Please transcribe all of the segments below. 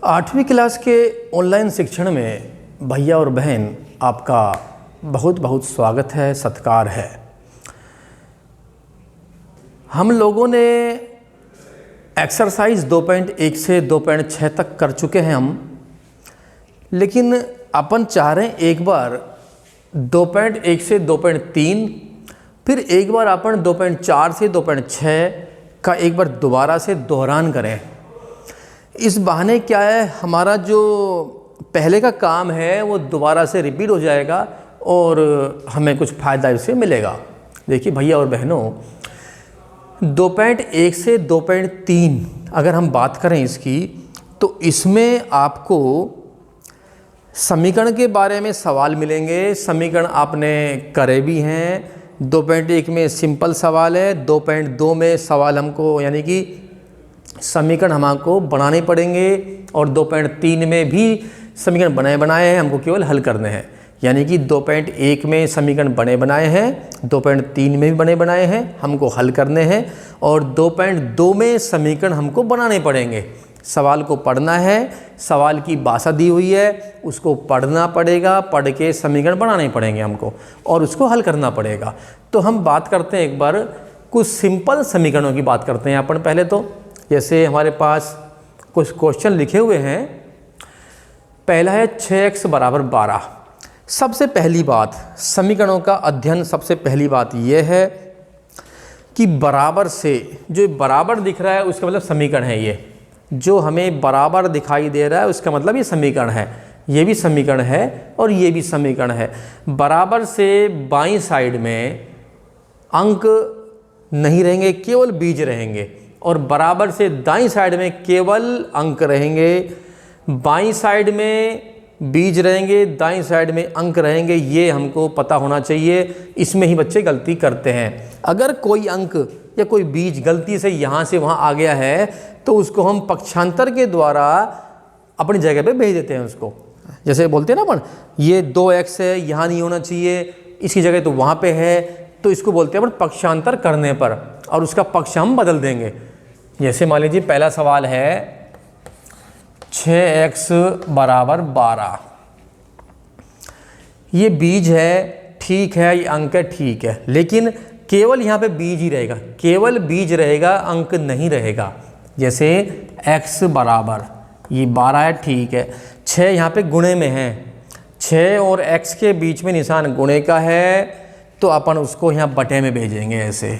8वीं क्लास के ऑनलाइन शिक्षण में भैया और बहन आपका बहुत बहुत स्वागत है, सत्कार है। हम लोगों ने एक्सरसाइज 2.1 से 2.6 तक कर चुके हैं लेकिन अपन चाह रहे हैं एक बार 2.1 से 2.3, फिर एक बार अपन 2.4 से 2.6 का एक बार दोबारा से दोहरान करें। इस बहाने क्या है, हमारा जो पहले का काम है वो दोबारा से रिपीट हो जाएगा और हमें कुछ फ़ायदा इससे मिलेगा। देखिए भैया और बहनों, 2.1 से 2.3 अगर हम बात करें इसकी, तो इसमें आपको समीकरण के बारे में सवाल मिलेंगे। समीकरण आपने करे भी हैं। 2.1 में सिंपल सवाल है, 2.2 में सवाल हमको यानी कि समीकरण हमको बनाने पड़ेंगे और 2.3 में भी समीकरण बनाए हैं, हमको केवल हल करने हैं। यानी कि 2.1 में समीकरण बनाए हैं, 2.3 में भी बनाए हैं, हमको हल करने हैं और 2.2 में समीकरण हमको बनाने पड़ेंगे। सवाल को पढ़ना है, सवाल की भाषा दी हुई है, उसको पढ़ना पड़ेगा, पढ़ के समीकरण बनाने पड़ेंगे हमको और उसको हल करना पड़ेगा। तो हम बात करते हैं, एक बार कुछ सिंपल समीकरणों की बात करते हैं अपन। पहले तो जैसे हमारे पास कुछ क्वेश्चन लिखे हुए हैं। पहला है 6x बराबर 12। सबसे पहली बात समीकरणों का अध्ययन, सबसे पहली बात यह है कि बराबर से जो बराबर दिख रहा है उसका मतलब समीकरण है। ये जो हमें बराबर दिखाई दे रहा है उसका मतलब ये समीकरण है। ये भी समीकरण है और ये भी समीकरण है। बराबर से बाईं साइड में अंक नहीं रहेंगे, केवल बीज रहेंगे और बराबर से दाईं साइड में केवल अंक रहेंगे। बाईं साइड में बीज रहेंगे, दाईं साइड में अंक रहेंगे। ये हमको पता होना चाहिए। इसमें ही बच्चे गलती करते हैं। अगर कोई अंक या कोई बीज गलती से यहाँ से वहाँ आ गया है तो उसको हम पक्षांतर के द्वारा अपनी जगह पे भेज देते हैं उसको। जैसे बोलते हैं ना अपन, ये 2x है, यहाँ नहीं होना चाहिए, इसकी जगह तो वहाँ पे है, तो इसको बोलते हैं अपन पक्षांतर करने पर, और उसका पक्ष हम बदल देंगे। जैसे मान लीजिए पहला सवाल है 6x बराबर 12। ये बीज है, ठीक है, ये अंक है, ठीक है, लेकिन केवल यहाँ पे बीज ही रहेगा, केवल बीज रहेगा, अंक नहीं रहेगा। जैसे x बराबर ये 12 है, ठीक है, 6 यहाँ पे गुणे में है, 6 और x के बीच में निशान गुणे का है, तो अपन उसको यहाँ बटे में भेजेंगे। ऐसे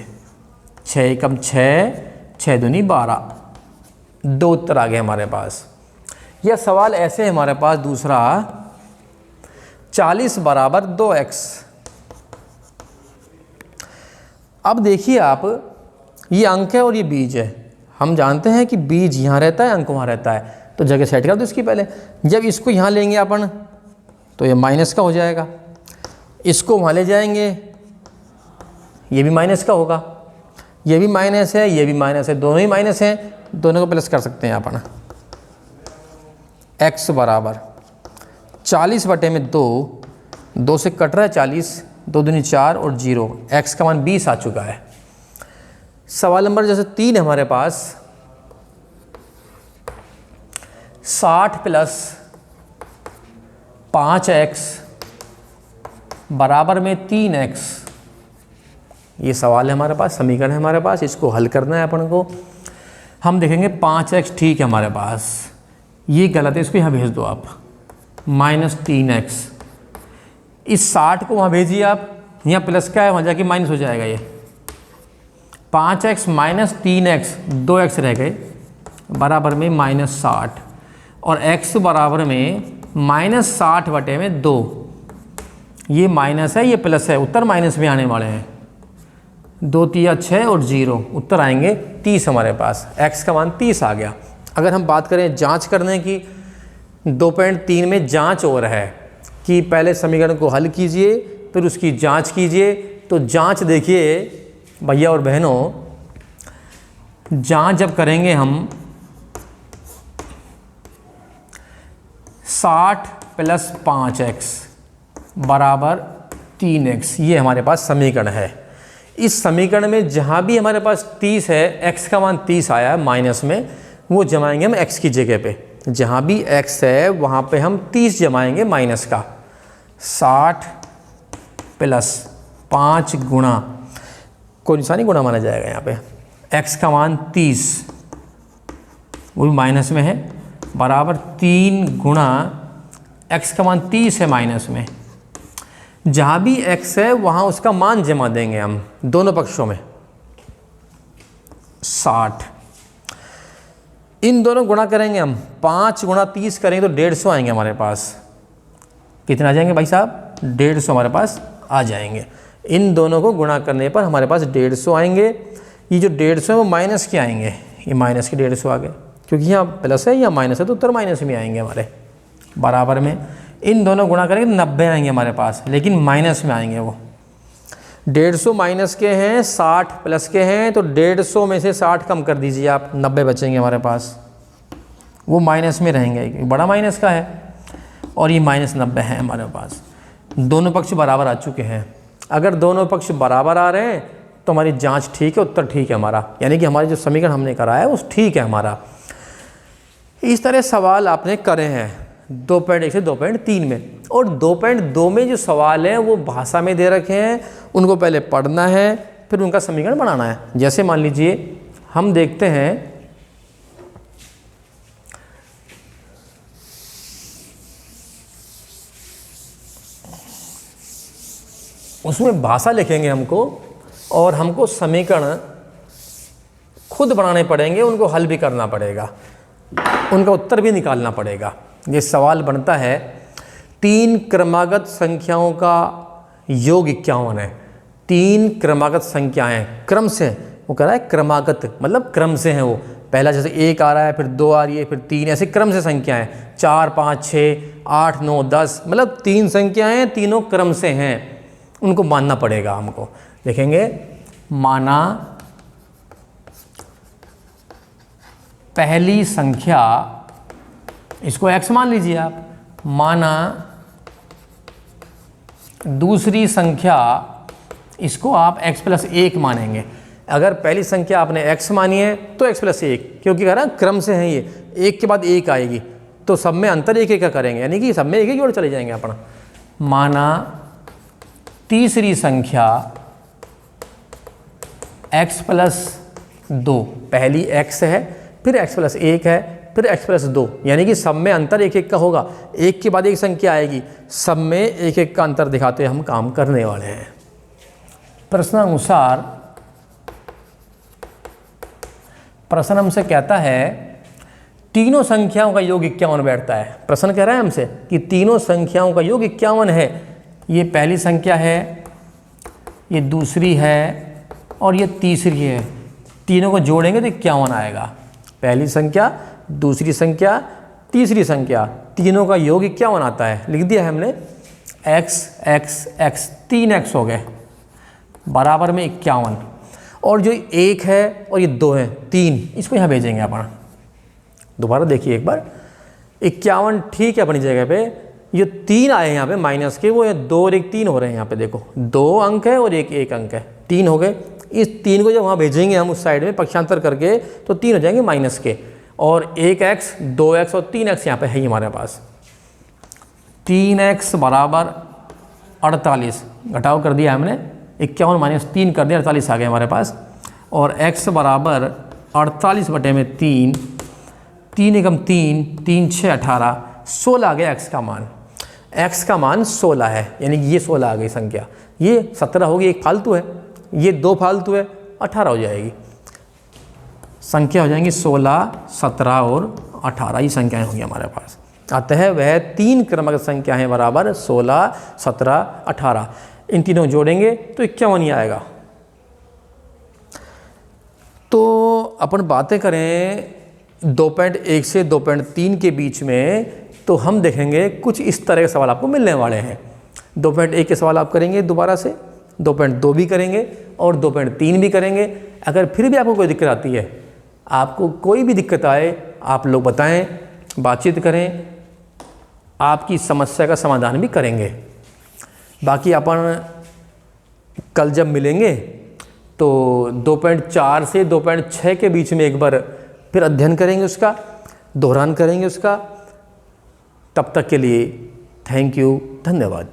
6 एकम 6, 6 दूनी 12, 2 उत्तर आ गए हमारे पास। यह सवाल ऐसे है हमारे पास दूसरा 40 बराबर 2x। अब देखिए आप, ये अंक है और ये बीज है। हम जानते हैं कि बीज यहाँ रहता है, अंक वहाँ रहता है, तो जगह सेट कर दो इसकी पहले। जब इसको यहाँ लेंगे अपन तो ये माइनस का हो जाएगा, इसको वहाँ ले जाएंगे, ये भी माइनस का होगा, ये भी माइनस है, ये भी माइनस है, दोनों ही माइनस हैं, दोनों को प्लस कर सकते हैं अपन। x बराबर 40 बटे में 2, 2 से कट रहा है 40, 2 दूनी 4 और 0, x का मान 20 आ चुका है। सवाल नंबर जैसे 3 है हमारे पास, 60 प्लस 5x बराबर में 3x। ये सवाल है हमारे पास, समीकरण है हमारे पास, इसको हल करना है अपन को। हम देखेंगे 5x ठीक है हमारे पास, ये गलत है, इसको यहाँ भेज दो आप, माइनस 3x। इस 60 को वहाँ भेजिए आप, यहाँ प्लस का है, वहाँ जाके माइनस हो जाएगा। ये 5x माइनस 3x, 2x रह गए, बराबर में माइनस 60 और x बराबर में माइनस 60 बटे में 2। ये माइनस है, ये प्लस है, उत्तर माइनस में आने वाले हैं। 2 तिया 6 और 0, उत्तर आएंगे 30 हमारे पास। x का मान 30 आ गया। अगर हम बात करें जांच करने की, 2.3 में जांच और है कि पहले समीकरण को हल कीजिए फिर उसकी जांच कीजिए। तो जांच देखिए भैया और बहनों, जांच जब करेंगे हम 60 प्लस 5x बराबर 3x, ये हमारे पास समीकरण है। इस समीकरण में जहाँ भी हमारे पास 30 है, x का मान 30 आया है माइनस में, वो जमाएंगे हम x की जगह पे। जहाँ भी x है वहाँ पे हम 30 जमाएंगे माइनस का। 60 प्लस 5 गुणा, कोई निशान नहीं, गुणा माना जाएगा यहाँ पे, x का मान 30, वो भी माइनस में है, बराबर 3 गुणा x का मान 30 है माइनस में। जहाँ भी x है वहाँ उसका मान जमा देंगे हम दोनों पक्षों में। 60, इन दोनों गुणा करेंगे हम, 5 गुणा 30 करेंगे तो 150 आएंगे हमारे पास। कितना आ जाएंगे भाई साहब? 150 हमारे पास आ जाएंगे। इन दोनों को गुणा करने पर हमारे पास 150 आएंगे। ये जो 150 है वो माइनस के आएंगे, ये माइनस के 150 आ गए, क्योंकि यहाँ प्लस है यहाँ माइनस है तो उत्तर माइनस में आएंगे हमारे। बराबर में इन दोनों गुणा करेंगे 90 आएंगे हमारे पास, लेकिन माइनस में आएंगे वो। 150 माइनस के हैं, 60 प्लस के हैं, तो 150 में से 60 कम कर दीजिए आप, 90 बचेंगे हमारे पास, वो माइनस में रहेंगे, बड़ा माइनस का है, और ये माइनस 90 है हमारे पास। दोनों पक्ष बराबर आ चुके हैं। अगर दोनों पक्ष बराबर आ रहे हैं तो हमारी जांच ठीक है, उत्तर ठीक है हमारा, यानी कि हमारी जो समीकरण हमने कराया है वो ठीक है हमारा। इस तरह सवाल आपने करे हैं 2.1 से 2.3 में, और 2.2 में जो सवाल हैं वो भाषा में दे रखे हैं, उनको पहले पढ़ना है फिर उनका समीकरण बनाना है। जैसे मान लीजिए हम देखते हैं, उसमें भाषा लिखेंगे हमको, और हमको समीकरण खुद बनाने पड़ेंगे, उनको हल भी करना पड़ेगा, उनका उत्तर भी निकालना पड़ेगा। ये सवाल बनता है 3 क्रमागत संख्याओं का योग 51 है। 3 क्रमागत संख्याएं क्रम से, वो कह रहा है क्रमागत मतलब क्रम से हैं वो, पहला जैसे 1 आ रहा है, फिर 2 आ रही है, फिर 3, ऐसे क्रम से संख्याएं, 4 5 6 8 9 10, मतलब 3 संख्याएं तीनों क्रम से हैं, उनको मानना पड़ेगा हमको। देखेंगे, माना पहली संख्या, इसको x मान लीजिए आप, माना दूसरी संख्या, इसको आप x प्लस 1 मानेंगे। अगर पहली संख्या आपने x मानी है तो x प्लस 1, क्योंकि कह रहा है क्रम से है ये, एक के बाद एक आएगी, तो सब में अंतर एक एक का करेंगे, यानी कि सब में एक एक जोड़ चले जाएंगे अपना। माना तीसरी संख्या x प्लस 2, पहली x है, फिर x प्लस 1 है, फिर x प्लस 2, यानी कि सब में अंतर एक एक का होगा, एक के बाद एक संख्या आएगी, सब में एक एक का अंतर दिखाते हम काम करने वाले हैं। प्रश्नानुसार प्रश्न हमसे कहता है तीनों संख्याओं का योग 51 बैठता है। प्रश्न कह रहा है हमसे कि तीनों संख्याओं का योग 51 है। ये पहली संख्या है, ये दूसरी है और ये तीसरी है, तीनों को जोड़ेंगे तो 51 आएगा। पहली संख्या, दूसरी संख्या, तीसरी संख्या, तीनों का योग 51 आता है। लिख दिया है हमने, x x x 3x हो गए, बराबर में 51, और जो 1 है और ये 2 है 3, इसको यहाँ भेजेंगे अपन। दोबारा देखिए एक बार, 51 ठीक है अपनी जगह पे, ये 3 आए यहाँ पे माइनस के, वो 2 और 1 3 हो रहे हैं यहाँ पे, देखो 2 अंक है और 1 अंक है, 3 हो गए। इस 3 को जब वहाँ भेजेंगे हम उस साइड में पक्षांतर करके, तो 3 हो जाएंगे माइनस के, और 1x 2x और 3x यहाँ पे है ही हमारे पास। 3x बराबर 48, घटाव कर दिया हमने, 51 माइनस 3 कर दिया, 48 आ गए हमारे पास। और x बराबर 48 बटे में 3, 3 एकम 3, 3 6 18, 16 आ गया x का मान। x का मान 16 है, यानी कि ये 16 आ गई संख्या, ये 17 होगी, एक फालतू है, ये 2 फालतू है, 18 हो जाएगी। संख्या हो जाएंगी 16, 17 और 18, ये संख्याएं होंगी हमारे पास। अतः वह 3 क्रमागत संख्याएं बराबर 16, 17, 18, इन तीनों जोड़ेंगे तो 51 ही आएगा। तो अपन बातें करें 2.1 से 2.3 के बीच में, तो हम देखेंगे कुछ इस तरह के सवाल आपको मिलने वाले हैं। 2.1 के सवाल आप करेंगे दोबारा से, 2.2 भी करेंगे और 2.3 भी करेंगे। अगर फिर भी आपको कोई दिक्कत आती है, आपको कोई भी दिक्कत आए, आप लोग बताएं, बातचीत करें, आपकी समस्या का समाधान भी करेंगे। बाकी अपन कल जब मिलेंगे तो 2.4 से 2.6 के बीच में एक बार फिर अध्ययन करेंगे उसका। दोहरान करेंगे उसका। तब तक के लिए थैंक यू, धन्यवाद।